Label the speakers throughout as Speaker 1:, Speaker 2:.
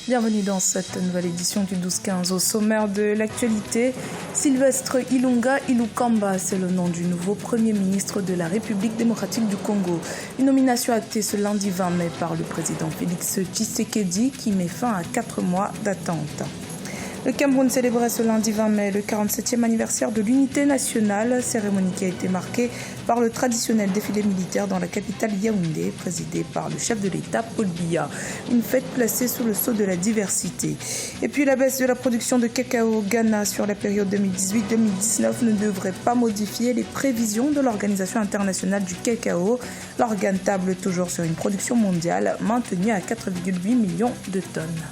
Speaker 1: Bienvenue dans cette nouvelle édition du 12-15. Au sommaire de l'actualité, Sylvestre Ilunga Ilukamba, c'est le nom du nouveau Premier ministre de la République démocratique du Congo. Une nomination actée ce lundi 20 mai par le président Félix Tshisekedi qui met fin à 4 mois d'attente. Le Cameroun célébrait ce lundi 20 mai le 47e anniversaire de l'unité nationale, cérémonie qui a été marquée par le traditionnel défilé militaire dans la capitale Yaoundé, présidé par le chef de l'État Paul Biya. Une fête placée sous le sceau de la diversité. Et puis la baisse de la production de cacao au Ghana sur la période 2018-2019 ne devrait pas modifier les prévisions de l'Organisation internationale du cacao. L'organe table toujours sur une production mondiale maintenue à 4,8 millions de tonnes.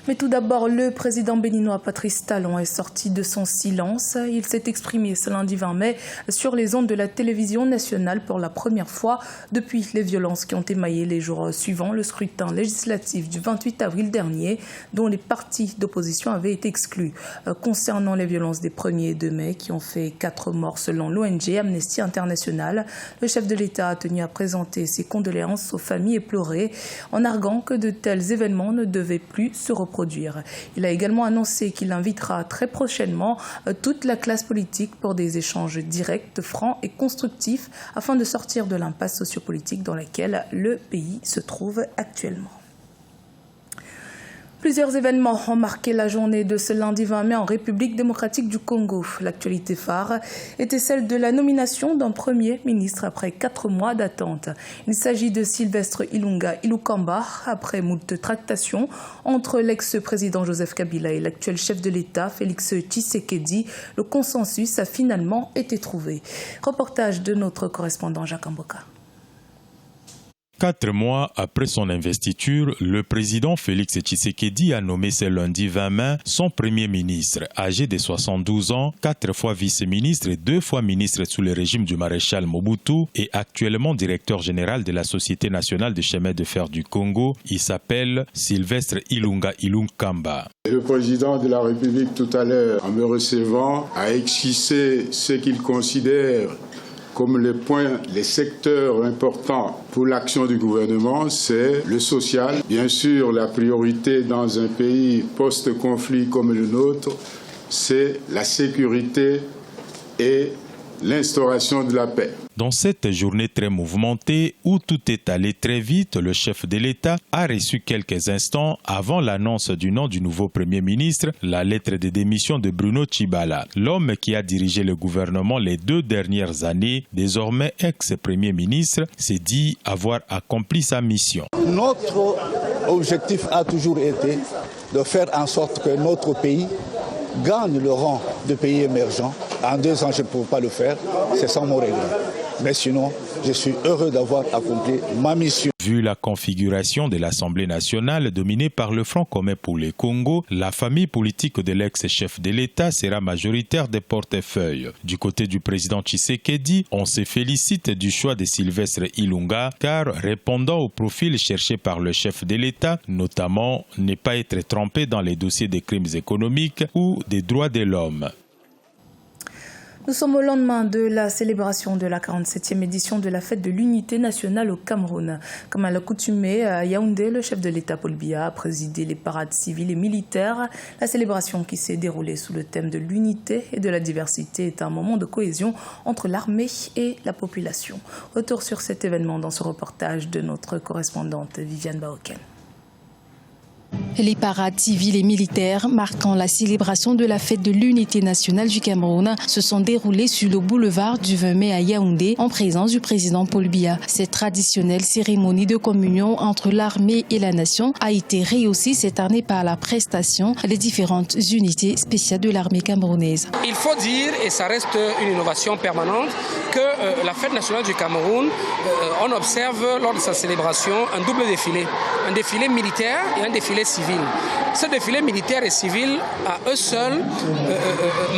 Speaker 1: Mais tout d'abord, le président béninois Patrice Talon est sorti de son silence. Il s'est exprimé ce lundi 20 mai sur les ondes de la télévision nationale pour la première fois depuis les violences qui ont émaillé les jours suivants le scrutin législatif du 28 avril dernier, dont les partis d'opposition avaient été exclus. Concernant les violences des 1er et 2 mai qui ont fait 4 morts selon l'ONG Amnesty International, le chef de l'État a tenu à présenter ses condoléances aux familles éplorées en arguant que de tels événements ne devaient plus se reproduire. Il a également annoncé qu'il invitera très prochainement toute la classe politique pour des échanges directs, francs et constructifs afin de sortir de l'impasse sociopolitique dans laquelle le pays se trouve actuellement. Plusieurs événements ont marqué la journée de ce lundi 20 mai en République démocratique du Congo. L'actualité phare était celle de la nomination d'un Premier ministre après 4 mois d'attente. Il s'agit de Sylvestre Ilunga Ilukamba. Après moult tractations entre l'ex-président Joseph Kabila et l'actuel chef de l'État Félix Tshisekedi, le consensus a finalement été trouvé. Reportage de notre correspondant Jacques Mboka.
Speaker 2: 4 mois après son investiture, le président Félix Tshisekedi a nommé ce lundi 20 mai son premier ministre, âgé de 72 ans, 4 fois vice-ministre et 2 fois ministre sous le régime du maréchal Mobutu et actuellement directeur général de la Société nationale des chemins de fer du Congo. Il s'appelle Sylvestre Ilunga Ilukamba.
Speaker 3: Le président de la République tout à l'heure, en me recevant, a esquissé ce qu'il considère comme les secteurs importants pour l'action du gouvernement, c'est le social. Bien sûr, la priorité dans un pays post-conflit comme le nôtre, c'est la sécurité et l'instauration de la paix.
Speaker 2: Dans cette journée très mouvementée où tout est allé très vite, le chef de l'État a reçu quelques instants avant l'annonce du nom du nouveau Premier ministre la lettre de démission de Bruno Tshibala, l'homme qui a dirigé le gouvernement les 2 dernières années, désormais ex-Premier ministre, s'est dit avoir accompli sa mission.
Speaker 4: Notre objectif a toujours été de faire en sorte que notre pays gagne le rang de pays émergent. En 2 ans, je ne peux pas le faire, c'est sans mon regret. Mais sinon, je suis heureux d'avoir accompli ma mission.
Speaker 2: Vu la configuration de l'Assemblée nationale dominée par le Front commun pour le Congo, la famille politique de l'ex-chef de l'État sera majoritaire des portefeuilles. Du côté du président Tshisekedi, on se félicite du choix de Sylvestre Ilunga, car répondant au profil cherché par le chef de l'État, notamment ne pas être trempé dans les dossiers des crimes économiques ou des droits de l'homme.
Speaker 1: Nous sommes au lendemain de la célébration de la 47e édition de la fête de l'unité nationale au Cameroun. Comme à l'accoutumée, à Yaoundé, le chef de l'État Paul Biya a présidé les parades civiles et militaires. La célébration qui s'est déroulée sous le thème de l'unité et de la diversité est un moment de cohésion entre l'armée et la population. Retour sur cet événement dans ce reportage de notre correspondante Viviane Baoken.
Speaker 5: Les parades civiles et militaires marquant la célébration de la fête de l'unité nationale du Cameroun se sont déroulées sur le boulevard du 20 mai à Yaoundé en présence du président Paul Biya. Cette traditionnelle cérémonie de communion entre l'armée et la nation a été rehaussée cette année par la prestation des différentes unités spéciales de l'armée camerounaise.
Speaker 6: Il faut dire, et ça reste une innovation permanente, que la fête nationale du Cameroun, on observe lors de sa célébration un double défilé. Un défilé militaire et un défilé civil. civil. Ce défilé militaire et civil, à eux seuls,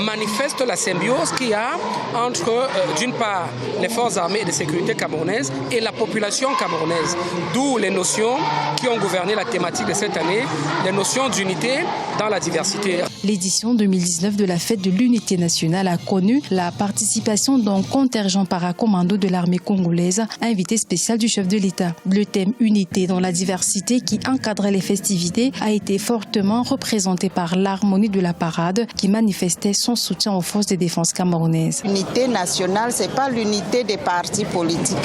Speaker 6: manifestent la symbiose qu'il y a entre, d'une part, les forces armées et de sécurité camerounaises et la population camerounaise. D'où les notions qui ont gouverné la thématique de cette année, les notions d'unité dans la diversité.
Speaker 5: L'édition 2019 de la Fête de l'Unité nationale a connu la participation d'un contingent paracommando de l'armée congolaise, invité spécial du chef de l'État. Le thème « Unité dans la diversité » qui encadrait les festivités a été fortement représenté par l'harmonie de la parade qui manifestait son soutien aux forces de défense camerounaises.
Speaker 7: L'unité nationale, ce n'est pas l'unité des partis politiques.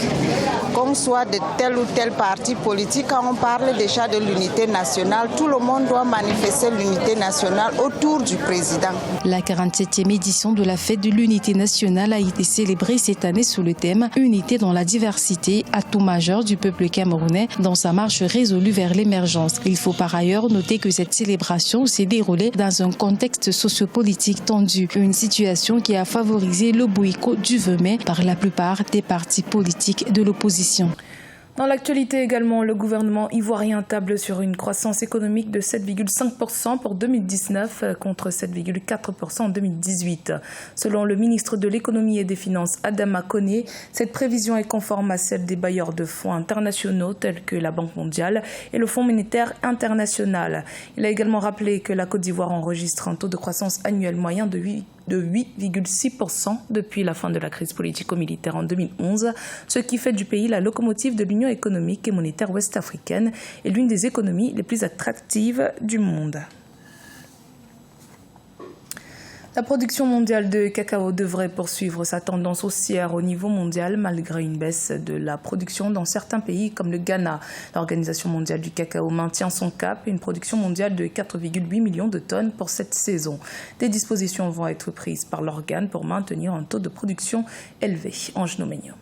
Speaker 7: Qu'on soit de tel ou tel parti politique, quand on parle déjà de l'unité nationale, tout le monde doit manifester l'unité nationale autour du président. La 47e édition de la Fête de l'Unité nationale a été célébrée cette année sous le thème « Unité dans la diversité », atout majeur du peuple camerounais dans sa marche résolue vers l'émergence. Il faut par ailleurs noter que cette célébration s'est déroulée dans un contexte sociopolitique tendu, une situation qui a favorisé le boycott du 20 mai par la plupart des partis politiques de l'opposition.
Speaker 1: Dans l'actualité également, le gouvernement ivoirien table sur une croissance économique de 7,5% pour 2019 contre 7,4% en 2018. Selon le ministre de l'économie et des finances Adama Koné, cette prévision est conforme à celle des bailleurs de fonds internationaux tels que la Banque mondiale et le Fonds monétaire international. Il a également rappelé que la Côte d'Ivoire enregistre un taux de croissance annuel moyen de 8,6% depuis la fin de la crise politico-militaire en 2011, ce qui fait du pays la locomotive de l'Union économique et monétaire ouest-africaine et l'une des économies les plus attractives du monde. La production mondiale de cacao devrait poursuivre sa tendance haussière au niveau mondial malgré une baisse de la production dans certains pays comme le Ghana. L'Organisation mondiale du cacao maintient son cap, une production mondiale de 4,8 millions de tonnes pour cette saison. Des dispositions vont être prises par l'organe pour maintenir un taux de production élevé. Ange Nomenio.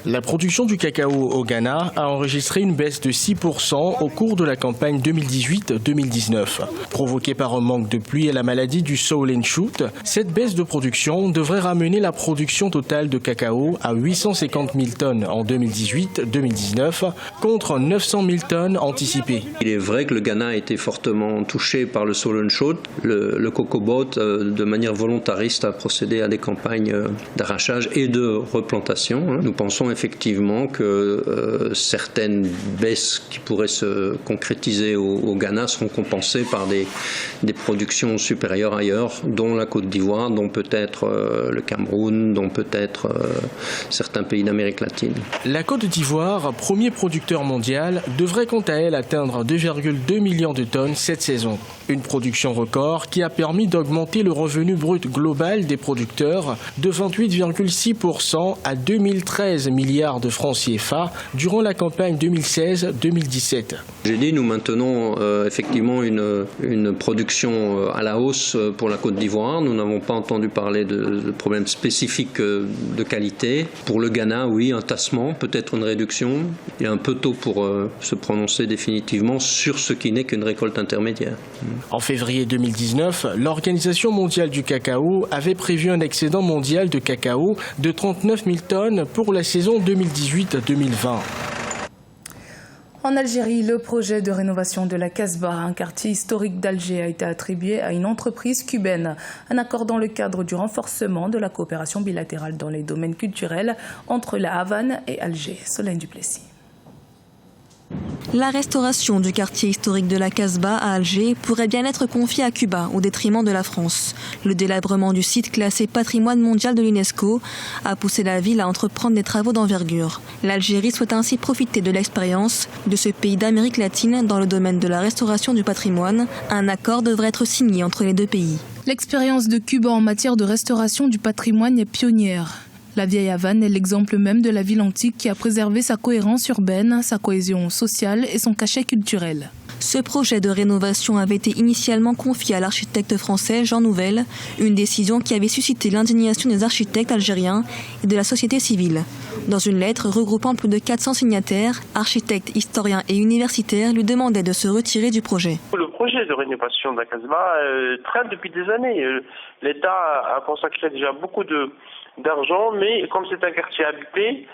Speaker 8: La production du cacao au Ghana a enregistré une baisse de 6% au cours de la campagne 2018-2019. Provoquée par un manque de pluie et la maladie du Southern Shoot, cette baisse de production devrait ramener la production totale de cacao à 850 000 tonnes en 2018-2019 contre 900 000 tonnes anticipées.
Speaker 9: Il est vrai que le Ghana a été fortement touché par le Southern Shoot. Le Cocobot, de manière volontariste, a procédé à des campagnes d'arrachage et de replantation. Nous pensons effectivement que certaines baisses qui pourraient se concrétiser au Ghana seront compensées par des productions supérieures ailleurs, dont la Côte d'Ivoire, dont peut-être le Cameroun, dont peut-être certains pays d'Amérique latine.
Speaker 8: La Côte d'Ivoire, premier producteur mondial, devrait quant à elle atteindre 2,2 millions de tonnes cette saison. Une production record qui a permis d'augmenter le revenu brut global des producteurs de 28,6% à 2013 milliards de francs CFA durant la campagne 2016-2017.
Speaker 9: J'ai dit, nous maintenons effectivement une production à la hausse pour la Côte d'Ivoire. Nous n'avons pas entendu parler de problèmes spécifiques de qualité. Pour le Ghana, oui, un tassement, peut-être une réduction. Il est un peu tôt pour se prononcer définitivement sur ce qui n'est qu'une récolte intermédiaire.
Speaker 8: En février 2019, l'Organisation mondiale du cacao avait prévu un excédent mondial de cacao de 39 000 tonnes pour la saison 2018-2020.
Speaker 1: En Algérie, le projet de rénovation de la Casbah, un quartier historique d'Alger, a été attribué à une entreprise cubaine. Un accord dans le cadre du renforcement de la coopération bilatérale dans les domaines culturels entre la Havane et Alger. Solène Duplessis.
Speaker 10: La restauration du quartier historique de la Casbah à Alger pourrait bien être confiée à Cuba au détriment de la France. Le délabrement du site classé patrimoine mondial de l'UNESCO a poussé la ville à entreprendre des travaux d'envergure. L'Algérie souhaite ainsi profiter de l'expérience de ce pays d'Amérique latine dans le domaine de la restauration du patrimoine. Un accord devrait être signé entre les deux pays.
Speaker 5: L'expérience de Cuba en matière de restauration du patrimoine est pionnière. La vieille Havane est l'exemple même de la ville antique qui a préservé sa cohérence urbaine, sa cohésion sociale et son cachet culturel.
Speaker 10: Ce projet de rénovation avait été initialement confié à l'architecte français Jean Nouvel, une décision qui avait suscité l'indignation des architectes algériens et de la société civile. Dans une lettre regroupant plus de 400 signataires, architectes, historiens et universitaires lui demandaient de se retirer du projet.
Speaker 11: Le projet de rénovation de la Casbah traîne depuis des années. L'État a consacré déjà beaucoup d'argent, mais comme c'est un quartier habité,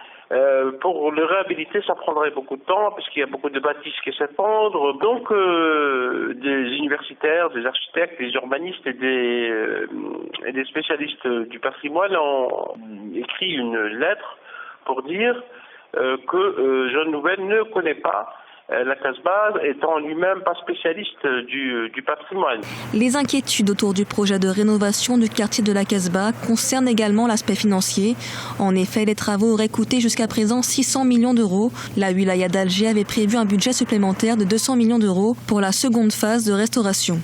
Speaker 11: Pour le réhabiliter, ça prendrait beaucoup de temps parce qu'il y a beaucoup de bâtisses qui s'effondrent. Donc, des universitaires, des architectes, des urbanistes et des spécialistes du patrimoine ont écrit une lettre pour dire que Jeune Nouvelle ne connaît pas la Casbah, étant lui-même pas spécialiste du patrimoine.
Speaker 10: Les inquiétudes autour du projet de rénovation du quartier de la Casbah concernent également l'aspect financier. En effet, les travaux auraient coûté jusqu'à présent 600 millions d'euros. La wilaya d'Alger avait prévu un budget supplémentaire de 200 millions d'euros pour la seconde phase de restauration.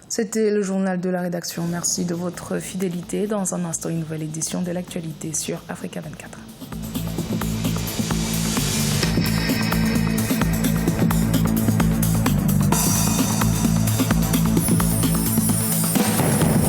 Speaker 1: C'était le journal de la rédaction. Merci de votre fidélité. Dans un instant, une nouvelle édition de l'actualité sur Africa 24.